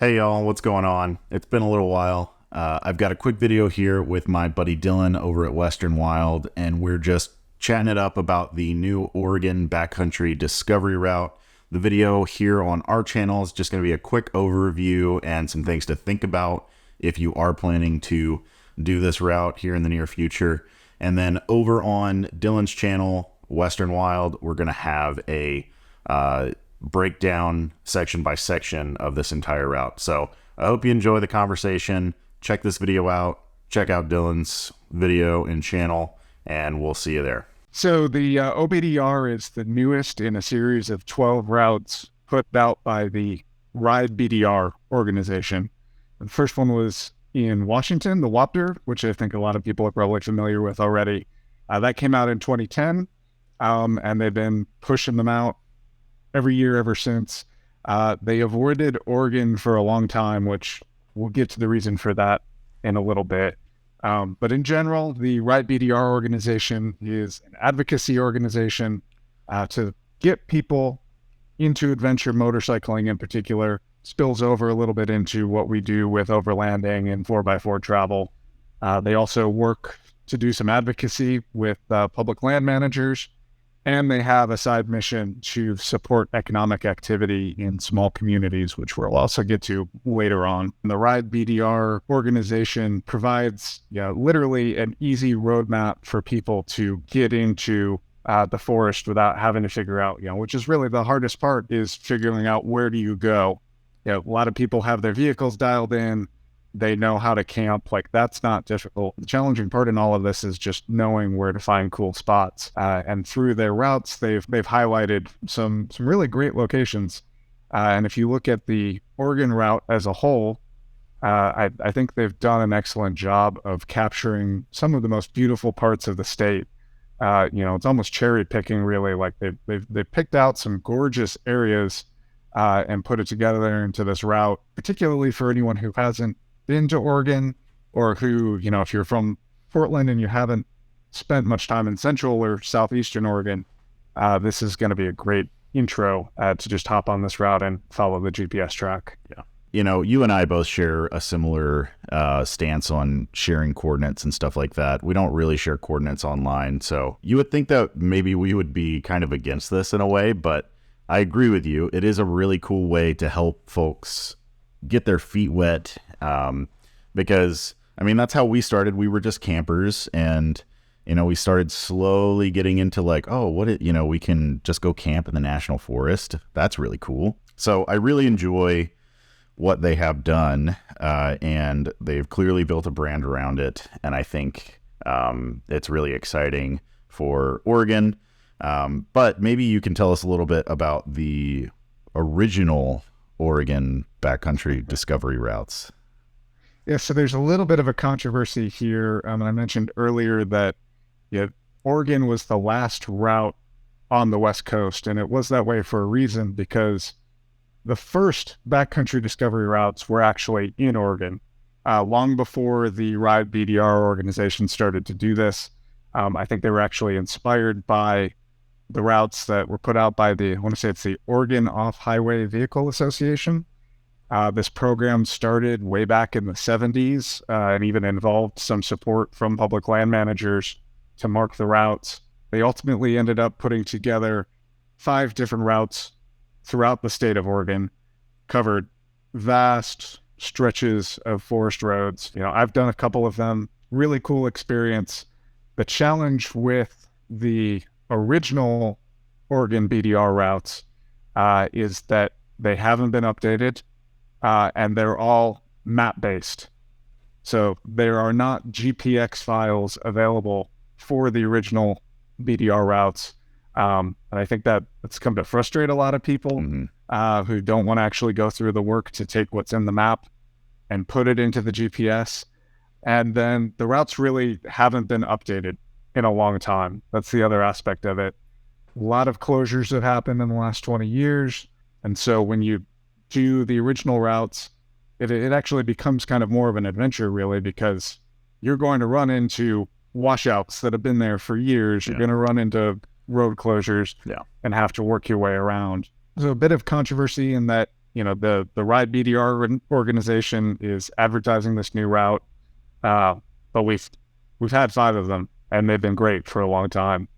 Hey y'all, what's going on? It's been a little while. I've got a quick video here with my buddy Dylan over at Western Wild, and we're just chatting it up about the new Oregon Backcountry Discovery Route. The video here on our channel is just going to be a quick overview and some things to think about if you are planning to do this route here in the near future. And then over on Dylan's channel, Western Wild, we're going to have a breakdown section by section of this entire route. So I hope you enjoy the conversation. Check this video out. Check out Dylan's video and channel, and we'll see you there. So the OBDR is the newest in a series of 12 routes put out by the RideBDR organization. The first one was in Washington, the WAPDR, which I think a lot of people are probably familiar with already. That came out in 2010, and they've been pushing them out every year ever since. They avoided Oregon for a long time, which we'll get to the reason for that in a little bit. But in general, the RideBDR organization is an advocacy organization to get people into adventure motorcycling in particular. Spills over a little bit into what we do with overlanding and 4x4 travel. They also work to do some advocacy with public land managers, and they have a side mission to support economic activity in small communities, which we'll also get to later on. And the RideBDR organization provides literally an easy roadmap for people to get into the forest without having to figure out, which is really the hardest part, is figuring out where do you go. A lot of people have their vehicles dialed in. They know how to camp. Like, that's not difficult. The challenging part in all of this is just knowing where to find cool spots. And through their routes, they've highlighted some really great locations. And if you look at the Oregon route as a whole, I think they've done an excellent job of capturing some of the most beautiful parts of the state. It's almost cherry picking, really. Like, they've picked out some gorgeous areas and put it together into this route, particularly for anyone who hasn't been to Oregon, or who, if you're from Portland and you haven't spent much time in central or southeastern Oregon, this is going to be a great intro to just hop on this route and follow the GPS track. Yeah. You and I both share a similar stance on sharing coordinates and stuff like that. We don't really share coordinates online. So you would think that maybe we would be kind of against this in a way, but I agree with you. It is a really cool way to help folks get their feet wet. Because that's how we started. We were just campers, and, we started slowly getting into like, we can just go camp in the national forest. That's really cool. So I really enjoy what they have done. And they've clearly built a brand around it. And I think, it's really exciting for Oregon. But maybe you can tell us a little bit about the original Oregon Backcountry Discovery Routes. Yeah, so there's a little bit of a controversy here. I mentioned earlier that Oregon was the last route on the West Coast, and it was that way for a reason, because the first backcountry discovery routes were actually in Oregon, long before the RideBDR organization started to do this. I think they were actually inspired by the routes that were put out by I want to say it's the Oregon Off-Highway Vehicle Association. This program started way back in the 70s and even involved some support from public land managers to mark the routes. They ultimately ended up putting together 5 different routes throughout the state of Oregon, covered vast stretches of forest roads. I've done a couple of them. Really cool experience. The challenge with the original Oregon BDR routes is that they haven't been updated. And they're all map-based. So there are not GPX files available for the original BDR routes. And I think that's come to frustrate a lot of people who don't want to actually go through the work to take what's in the map and put it into the GPS. And then the routes really haven't been updated in a long time. That's the other aspect of it. A lot of closures have happened in the last 20 years. And so when you do the original routes, it actually becomes kind of more of an adventure, really, because you're going to run into washouts that have been there for years. You're going to run into road closures and have to work your way around. There's a bit of controversy in that the RideBDR organization is advertising this new route, but we've had 5 of them, and they've been great for a long time.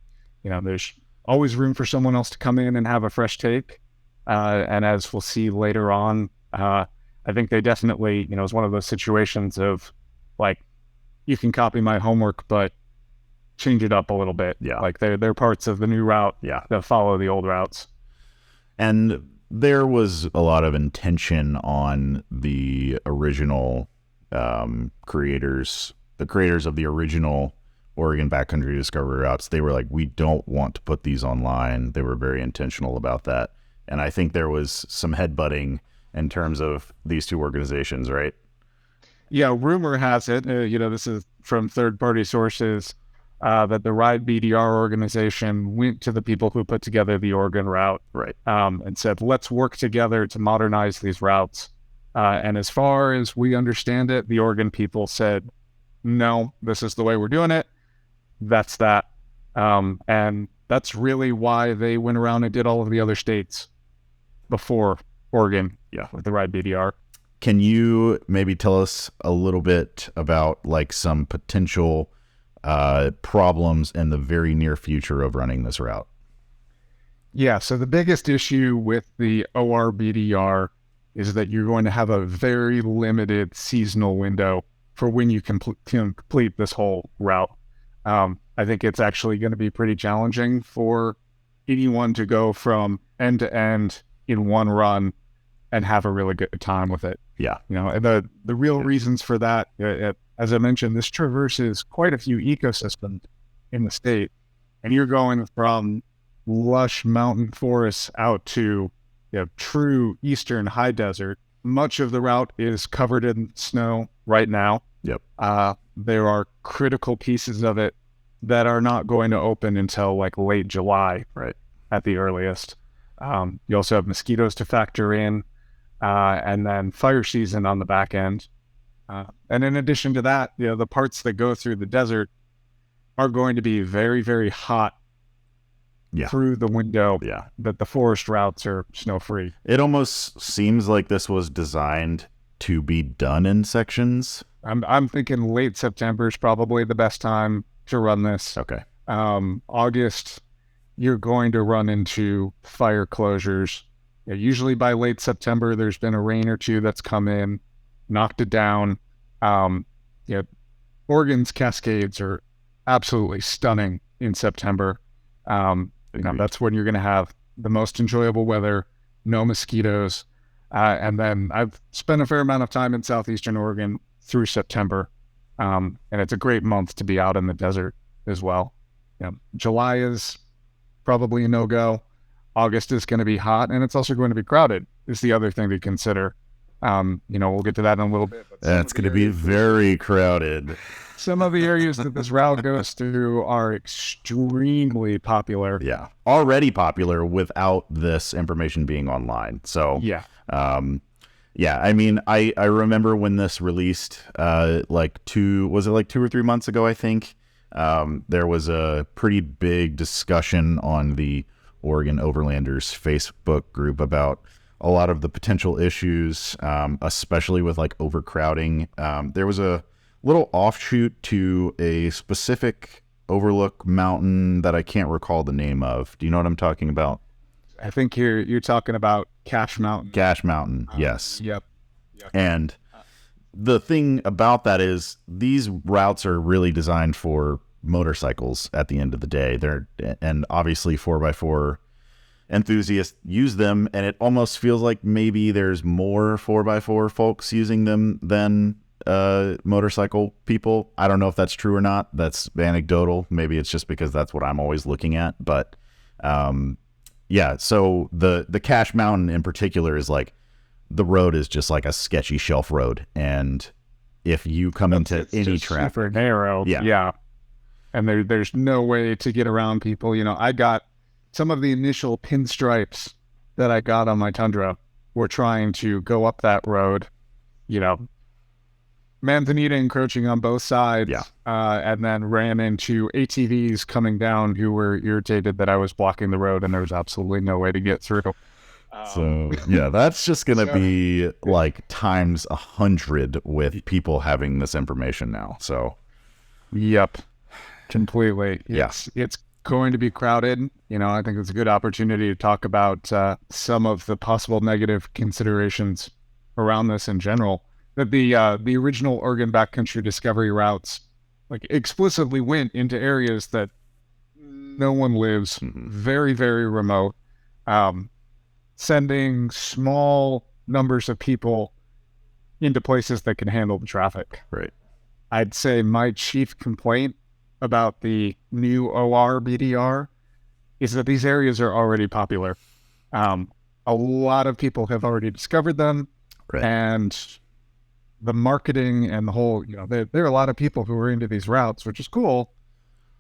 There's always room for someone else to come in and have a fresh take. And as we'll see later on, I think they definitely, it's one of those situations of like, you can copy my homework, but change it up a little bit. Yeah. Like they're parts of the new route that follow the old routes. And there was a lot of intention on the original creators of the original Oregon Backcountry Discovery Routes. They were like, we don't want to put these online. They were very intentional about that. And I think there was some headbutting in terms of these two organizations, right? Yeah, rumor has it, this is from third-party sources, that the RideBDR organization went to the people who put together the Oregon route, right, and said, let's work together to modernize these routes. And as far as we understand it, the Oregon people said, no, this is the way we're doing it. That's that. And that's really why they went around and did all of the other states before Oregon, with the RideBDR. Can you maybe tell us a little bit about like some potential problems in the very near future of running this route? Yeah, so the biggest issue with the ORBDR is that you're going to have a very limited seasonal window for when you can complete this whole route. I think it's actually going to be pretty challenging for anyone to go from end to end in one run and have a really good time with it. Yeah. And the real reasons for that, as I mentioned, this traverses quite a few ecosystems in the state. And you're going from lush mountain forests out to true eastern high desert. Much of the route is covered in snow right now. Yep. There are critical pieces of it that are not going to open until like late July, right, at the earliest. You also have mosquitoes to factor in, and then fire season on the back end. And in addition to that, the parts that go through the desert are going to be very, very hot through the window that the forest routes are snow-free. It almost seems like this was designed to be done in sections. I'm thinking late September is probably the best time to run this. Okay. August, you're going to run into fire closures. Usually by late September, there's been a rain or two that's come in, knocked it down. Oregon's Cascades are absolutely stunning in September. That's when you're going to have the most enjoyable weather, no mosquitoes. And then I've spent a fair amount of time in southeastern Oregon through September. And it's a great month to be out in the desert as well. July is probably a no-go. August is going to be hot, and it's also going to be crowded, is the other thing to consider. We'll get to that in a little bit. That's going to be very crowded. Some of the areas that this route goes through are extremely popular. Yeah. Already popular without this information being online. So, I mean, I remember when this released, like 2 or 3 months ago, I think, there was a pretty big discussion on the Oregon Overlanders Facebook group about a lot of the potential issues, especially with like overcrowding. There was a little offshoot to a specific overlook mountain that I can't recall the name of. Do you know what I'm talking about? I think you're talking about Cache Mountain. Cache Mountain, yes. Yep. And the thing about that is these routes are really designed for motorcycles at the end of the day. And obviously 4x4 enthusiasts use them, and it almost feels like maybe there's more 4x4 folks using them than motorcycle people. I don't know if that's true or not. That's anecdotal. Maybe it's just because that's what I'm always looking at. But so the Cache Mountain in particular is like, the road is just like a sketchy shelf road, and if you come into any traffic, super narrow, and there's no way to get around people. I got some of the initial pinstripes that I got on my Tundra were trying to go up that road, Manzanita encroaching on both sides, and then ran into ATVs coming down who were irritated that I was blocking the road, and there was absolutely no way to get through. So yeah, that's just going to So- be like times 100 with people having this information now. So Yep, completely. Yeah. It's going to be crowded. You know, I think it's a good opportunity to talk about some of the possible negative considerations around this in general. That the original Oregon Backcountry Discovery Routes like explicitly went into areas that no one lives, very, very remote, sending small numbers of people into places that can handle the traffic. Right. I'd say my chief complaint about the new ORBDR is that these areas are already popular. A lot of people have already discovered them, Right. and the marketing and the whole, you know, there are a lot of people who are into these routes, which is cool,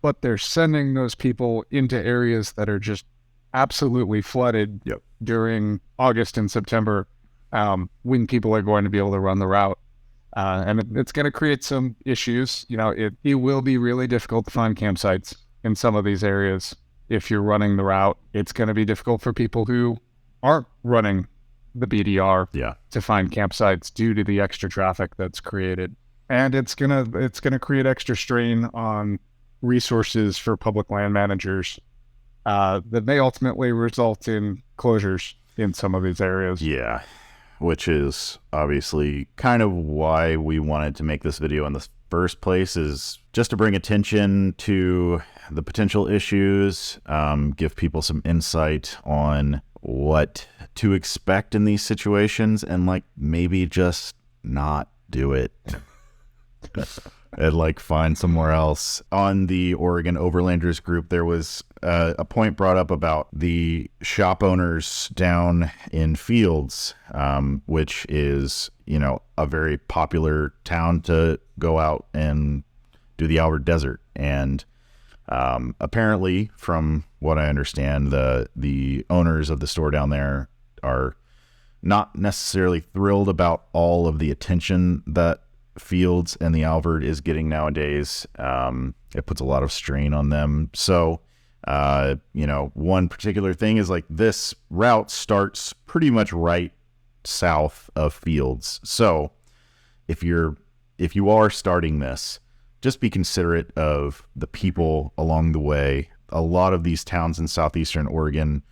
but they're sending those people into areas that are just absolutely flooded Yep. during August and September, when people are going to be able to run the route. And it's going to create some issues. You know, it will be really difficult to find campsites in some of these areas. If you're running the route, it's going to be difficult for people who aren't running the BDR Yeah. to find campsites due to the extra traffic that's created. And it's gonna create extra strain on resources for public land managers that may ultimately result in closures in some of these areas. Yeah. Which is obviously kind of why we wanted to make this video in the first place, is just to bring attention to the potential issues, give people some insight on what to expect in these situations, and like maybe just not do it and like find somewhere else. On the Oregon Overlanders group, there was a point brought up about the shop owners down in Fields, which is, you know, a very popular town to go out and do the Albert Desert. And apparently, from what I understand, the owners of the store down there are not necessarily thrilled about all of the attention that Fields and the Albert is getting nowadays. It puts a lot of strain on them. So, you know, one particular thing is like this route starts pretty much right south of Fields. So if you are starting this, just be considerate of the people along the way. A lot of these towns in southeastern Oregon,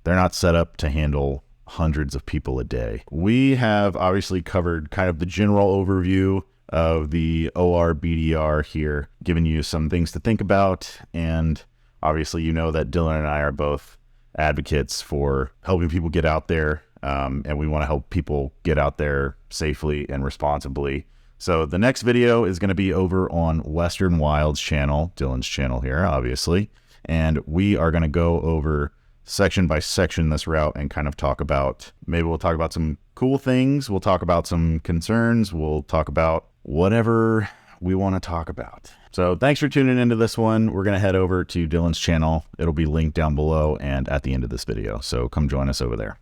they're not set up to handle hundreds of people a day. We have obviously covered kind of the general overview of the ORBDR here, giving you some things to think about. And obviously, you know that Dylan and I are both advocates for helping people get out there, and we want to help people get out there safely and responsibly. So the next video is going to be over on Western Wild's channel, Dylan's channel here, obviously. And we are going to go over section by section this route and kind of talk about, maybe we'll talk about some cool things. We'll talk about some concerns. We'll talk about whatever we want to talk about. So thanks for tuning into this one. We're going to head over to Dylan's channel. It'll be linked down below and at the end of this video. So come join us over there.